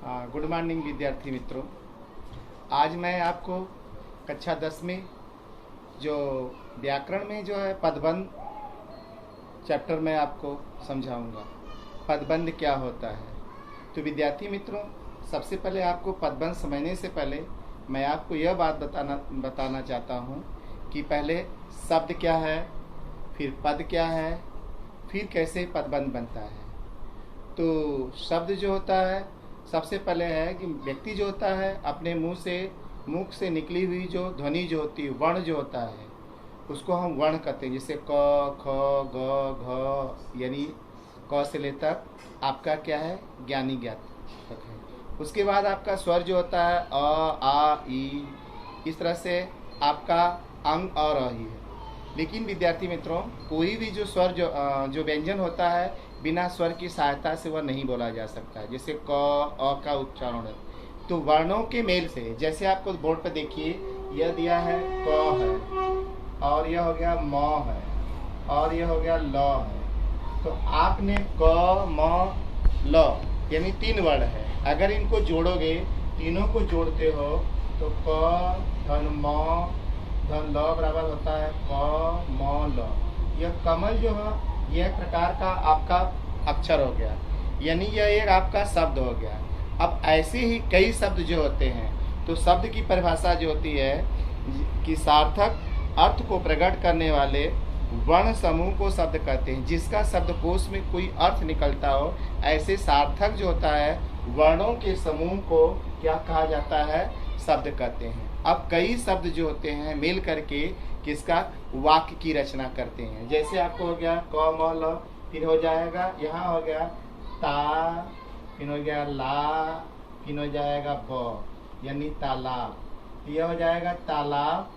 Good morning विद्यार्थी मित्रों। आज मैं आपको कक्षा 10 में जो व्याकरण में जो है पदबंध चैप्टर में आपको समझाऊंगा। पदबंध क्या होता है। तो विद्यार्थी मित्रों, सबसे पहले आपको पदबंध समझने से पहले मैं आपको यह बात बताना चाहता हूँ कि पहले शब्द क्या है, फिर पद क्या है, फिर कैसे पदबंध बनता है। तो शब्द जो होता है, सबसे पहले है कि व्यक्ति जो होता है अपने मुख से निकली हुई जो ध्वनि जो होती है, वर्ण जो होता है, उसको हम वर्ण कहते हैं। जैसे क, ख, ग, घ, यानी क से लेकर आपका क्या है ज्ञानी ज्ञात तक है। उसके बाद आपका स्वर जो होता है अ, आ, ई, इस तरह से आपका अंग और अ ही है। लेकिन विद्यार्थी मित्रों, कोई भी जो स्वर जो व्यंजन होता है बिना स्वर की सहायता से वह नहीं बोला जा सकता है। जैसे क, अ का उच्चारण है तो वर्णों के मेल से, जैसे आपको बोर्ड पर देखिए यह दिया है क है, और यह हो गया म है, और यह हो गया ल है। तो आपने क, म, ल यानी 3 वर्ण है। अगर इनको जोड़ोगे, तीनों को जोड़ते हो तो क धन म धन ल बराबर होता है क म ल। यह कमल जो है यह एक प्रकार का आपका अक्षर हो गया, यानी यह एक आपका शब्द हो गया। अब ऐसे ही कई शब्द जो होते हैं, तो शब्द की परिभाषा जो होती है कि सार्थक अर्थ को प्रकट करने वाले वर्ण समूह को शब्द कहते हैं। जिसका शब्दकोश में कोई अर्थ निकलता हो, ऐसे सार्थक जो होता है वर्णों के समूह को क्या कहा जाता है, शब्द कहते हैं। अब कई शब्द जो होते हैं मिल करके किसका वाक्य की रचना करते हैं। जैसे आपको हो गया क म ल, फिर हो जाएगा यहाँ हो गया ता, फिर हो गया ला, फिर हो जाएगा ब यानी तालाब। यह हो जाएगा तालाब।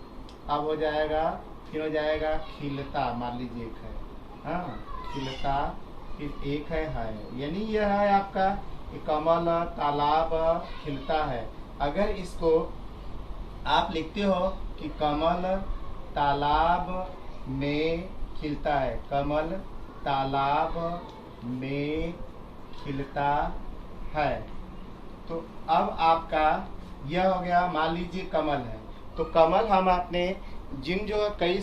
अब हो जाएगा, फिर हो जाएगा खिलता, मान लीजिए एक है, हाँ खिलता, फिर एक है यानी यह है आपका कमल, तालाब, खिलता है। अगर इसको आप लिखते हो कि कमल तालाब में खिलता है, कमल तालाब में खिलता है, तो अब आपका यह हो गया, मान लीजिए कमल है। तो कमल हम अपने जिन जो कई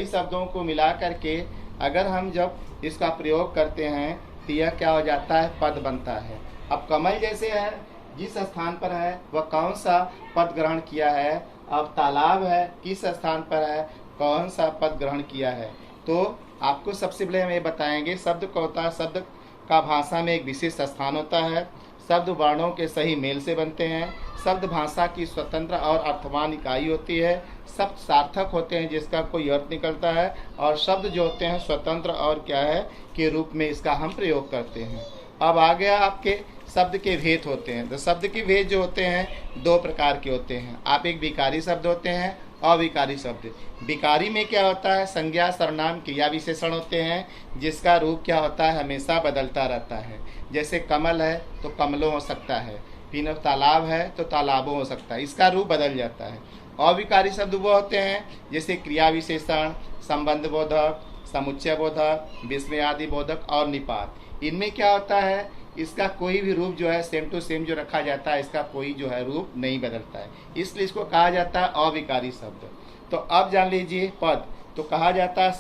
शब्दों को मिला करके अगर हम जब इसका प्रयोग करते हैं तो यह क्या हो जाता है, पद बनता है। अब कमल जैसे है, जिस स्थान पर है वह कौन सा पद ग्रहण किया है। अब तालाब है, किस स्थान पर है, कौन सा पद ग्रहण किया है। तो आपको सबसे पहले हम ये बताएंगे शब्द का होता है, शब्द का भाषा में एक विशेष स्थान होता है। शब्द वर्णों के सही मेल से बनते हैं। शब्द भाषा की स्वतंत्र और अर्थवान इकाई होती है। शब्द सार्थक होते हैं जिसका कोई अर्थ निकलता है, और शब्द जो होते हैं स्वतंत्र और क्या है के रूप में इसका हम प्रयोग करते हैं। अब आ गया आपके शब्द के भेद होते हैं। तो शब्द के भेद जो होते हैं 2 प्रकार के होते हैं। आप एक विकारी शब्द होते हैं, अविकारी शब्द। विकारी में क्या होता है, संज्ञा सर्वनाम क्रिया विशेषण होते हैं जिसका रूप क्या होता है, हमेशा बदलता रहता है। जैसे कमल है तो कमलों हो सकता है, फिर तालाब है तो तालाबों हो सकता है, इसका रूप बदल जाता है। अविकारी शब्द वो होते हैं जैसे क्रिया विशेषण, संबंध बोधक, समुच्चय बोधक, विस्मयादि बोधक और निपात। इनमें क्या होता है, इसका कोई भी रूप जो है सेम टू सेम जो रखा जाता है, इसका कोई जो है रूप नहीं बदलता है, इसलिए इसको कहा जाता है अविकारी शब्द। तो अब जान लीजिए पद। तो कहा जाता है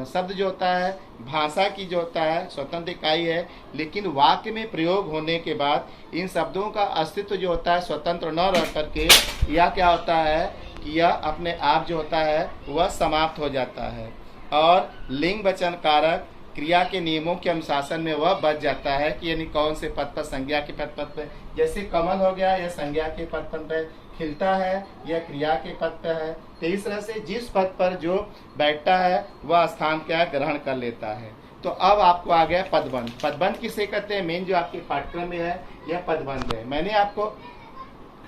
शब्द जो होता है भाषा की जो होता है स्वतंत्र इकाई है, लेकिन वाक्य में प्रयोग होने के बाद इन शब्दों का अस्तित्व जो होता है स्वतंत्र न रह करके यह क्या होता है कि यह अपने आप जो होता है वह समाप्त हो जाता है, और लिंग वचन कारक क्रिया के नियमों के अनुशासन में वह बच जाता है कि यानी कौन से पद पर, संज्ञा के पद पर। जैसे कमल हो गया, यह संज्ञा के पद पर, खिलता है यह क्रिया के पद पर है। तो इस तरह से जिस पद पर जो बैठता है वह स्थान क्या ग्रहण कर लेता है। तो अब आपको आ गया पदबंध। पदबंध किसे कहते हैं, मेन जो आपके पाठ्यक्रम में है यह पदबंध है। मैंने आपको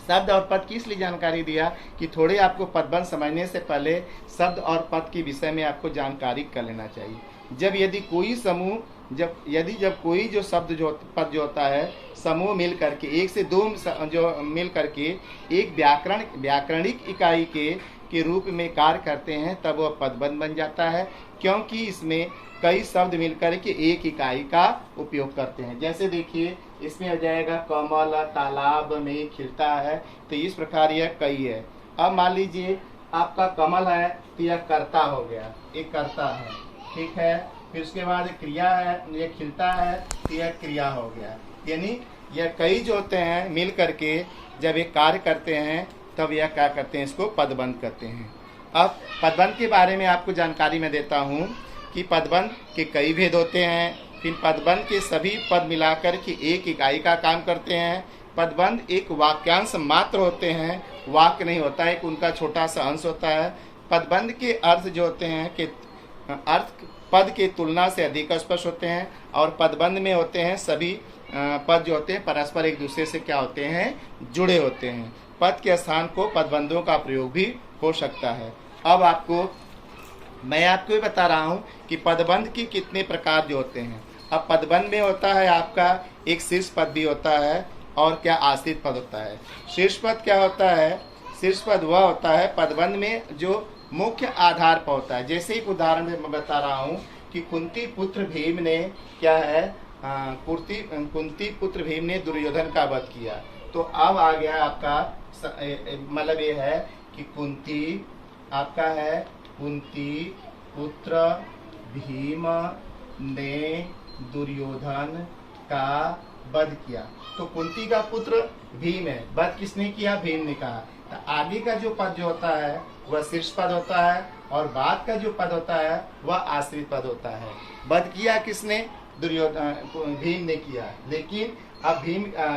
शब्द और पद की इसलिए जानकारी दिया कि थोड़े आपको पदबंध समझने से पहले शब्द और पद के विषय में आपको जानकारी कर लेना चाहिए। यदि कोई समूह जब कोई जो शब्द जो पद जो होता है समूह मिल करके 1 से 2 जो मिल करके एक व्याकरणिक इकाई के के रूप में कार्य करते हैं तब वह पदबंध बन जाता है, क्योंकि इसमें कई शब्द मिलकर के एक इकाई का उपयोग करते हैं। जैसे देखिए इसमें आ जाएगा कमल तालाब में खिलता है, तो इस प्रकार यह कई है। अब मान लीजिए आपका कमल है तो यह कर्ता हो गया, एक कर्ता है, ठीक है। फिर उसके बाद क्रिया है, यह खिलता है तो यह क्रिया हो गया। यानी यह कई जो होते हैं मिल करके जब ये कार्य करते हैं तब यह क्या करते हैं, इसको पदबंध करते हैं। अब पदबंध के बारे में आपको जानकारी मैं देता हूँ कि पदबंध के कई भेद होते हैं। फिर पदबंध के सभी पद मिलाकर के एक इकाई का काम करते हैं। पदबंध एक वाक्यांश मात्र होते हैं, वाक्य नहीं होता है, एक उनका छोटा सा अंश होता है। पदबंध के अर्थ जो होते हैं कि अर्थ पद के तुलना से अधिक स्पष्ट होते हैं, और पदबंध में होते हैं सभी पद जो होते हैं परस्पर एक दूसरे से क्या होते हैं, जुड़े होते हैं। पद के स्थान को पदबंधों का प्रयोग भी हो सकता है। अब मैं आपको ये बता रहा हूँ कि पदबंध के कितने प्रकार जो होते हैं। अब पदबंध में होता है आपका एक शीर्ष पद भी होता है और क्या आश्रित पद होता है। शीर्ष पद क्या होता है, शीर्ष पद वह होता है पदबंध में जो मुख्य आधार पर होता है। जैसे एक उदाहरण में मैं बता रहा हूँ कि कुंती पुत्र भीम ने क्या है, कुंती पुत्र भीम ने दुर्योधन का वध किया। तो अब आ गया आपका मतलब ये है कि कुंती आपका है, कुंती पुत्र भीम ने दुर्योधन का वध किया। तो कुंती का पुत्र भीम है, वध किसने किया, भीम ने कहा। तो आगे का जो पद जो होता है वह शीर्ष पद होता है, और बाद का जो पद होता है वह आश्रित पद होता है। वध किया किसने, दुर्योधन, भीम ने किया। लेकिन अब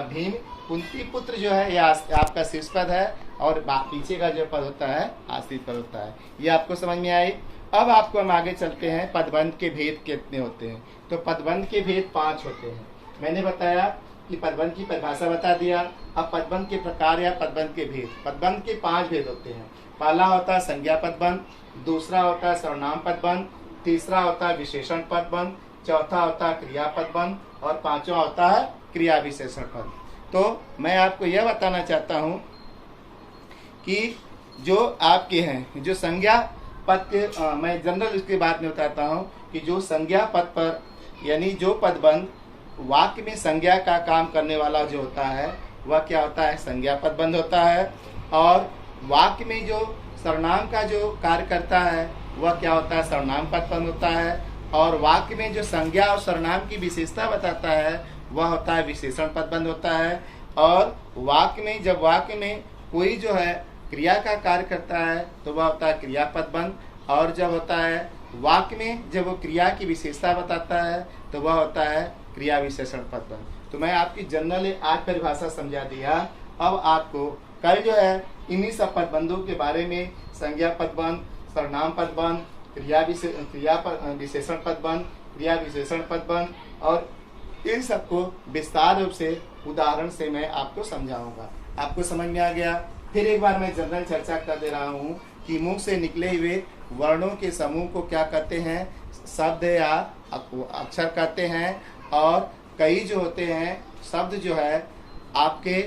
भीम कुंती पुत्र जो है यह आपका शीर्ष पद है, और पीछे का जो पद होता है आश्रित पद होता है। ये आपको समझ में आई। अब आपको हम आगे चलते हैं, पदबंध के भेद कितने होते हैं। तो पदबंध के भेद 5 होते हैं। मैंने बताया कि पदबंध की परिभाषा बता दिया। अब पदबंध के प्रकार या पदबंध के भेद, पदबंध के 5 भेद होते हैं। पहला होता है संज्ञा पदबंध, दूसरा होता है सर्वनाम पदबंध, तीसरा होता है विशेषण पदबंध, चौथा होता है क्रिया पदबंध, और पांचवा होता है क्रिया विशेषण पद। तो मैं आपको यह बताना चाहता हूँ कि जो आपके हैं जो संज्ञा पद के मैं जनरल इसके बाद में बताता हूँ कि जो संज्ञा पद पर यानी जो पदबंध वाक्य में संज्ञा का काम करने वाला जो होता है वह क्या होता है, संज्ञा पदबंध होता है। और वाक्य में जो सर्वनाम का जो कार्य करता है वह क्या होता है, सर्वनाम पदबंध होता है। और वाक्य में जो संज्ञा और सर्वनाम की विशेषता बताता है वह होता है विशेषण पदबंध होता है। और जब वाक्य में कोई जो है क्रिया का कार्य करता है तो वह होता है क्रिया पदबंध, और जब होता है वाक्य में जब वो क्रिया की विशेषता बताता है तो वह होता है क्रिया विशेषण पदबंध। तो मैं आपकी जनरल आज परिभाषा समझा दिया। अब आपको कल जो है इन्हीं सब पदबंधों के बारे में, संज्ञा पदबंध, सर्वनाम पदबंध, क्रिया विशेषण पदबंध, क्रिया विशेषण पदबंध, और इन सबको विस्तार रूप से उदाहरण से मैं आपको समझाऊंगा। आपको समझ में आ गया। फिर एक बार मैं जनरल चर्चा कर दे रहा हूँ कि मुख से निकले हुए वर्णों के समूह को क्या कहते हैं, शब्द या अक्षर कहते हैं। और कई जो होते हैं शब्द जो है आपके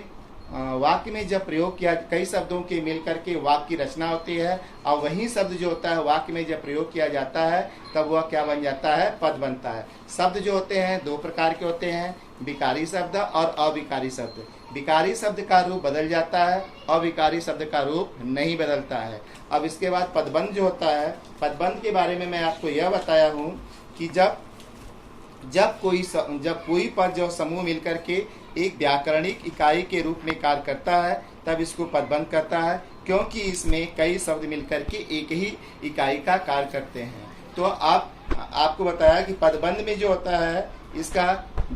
वाक्य में जब प्रयोग किया, कई शब्दों के मिलकर के वाक्य की रचना होती है, और वही शब्द जो होता है वाक्य में जब प्रयोग किया जाता है तब वह क्या बन जाता है, पद बनता है। शब्द जो होते हैं 2 प्रकार के होते हैं, विकारी शब्द और अविकारी शब्द। विकारी शब्द का रूप बदल जाता है, अविकारी शब्द का रूप नहीं बदलता है। अब इसके बाद पदबंध जो होता है, पदबंध के बारे में मैं आपको यह बताया हूँ कि जब कोई पद जो समूह मिलकर के एक व्याकरणिक इकाई के रूप में कार्य करता है तब इसको पदबंध करता है, क्योंकि इसमें कई शब्द मिलकर के एक ही इकाई का कार्य करते हैं। तो आपको बताया कि पदबंध में जो होता है इसका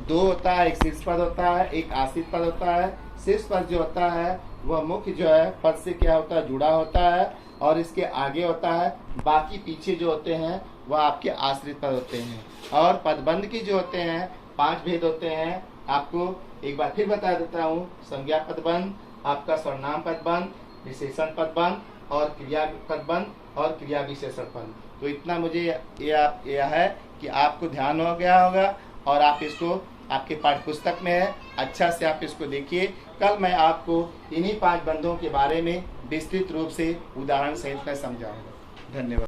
2 होता है, एक शीर्ष पद होता है, एक आश्रित पद होता है। शीर्ष पद जो होता है वह मुख्य जो है पद से क्या होता है, जुड़ा होता है, और इसके आगे होता है। बाकी पीछे जो होते हैं वह आपके आश्रित पद होते हैं। और पदबंध के जो होते हैं 5 भेद होते हैं। आपको एक बार फिर बता देता हूँ, संज्ञा पदबंध, आपका सर्वनाम पदबंध, विशेषण पदबंध, और क्रिया पदबंध और क्रिया विशेषण पद। तो इतना मुझे यह है कि आपको ध्यान हो गया होगा और आप इसको आपके पाठ्य पुस्तक में है, अच्छा से आप इसको देखिए। कल मैं आपको इन्हीं 5 बंधों के बारे में विस्तृत रूप से उदाहरण सहित मैं समझाऊंगा। धन्यवाद।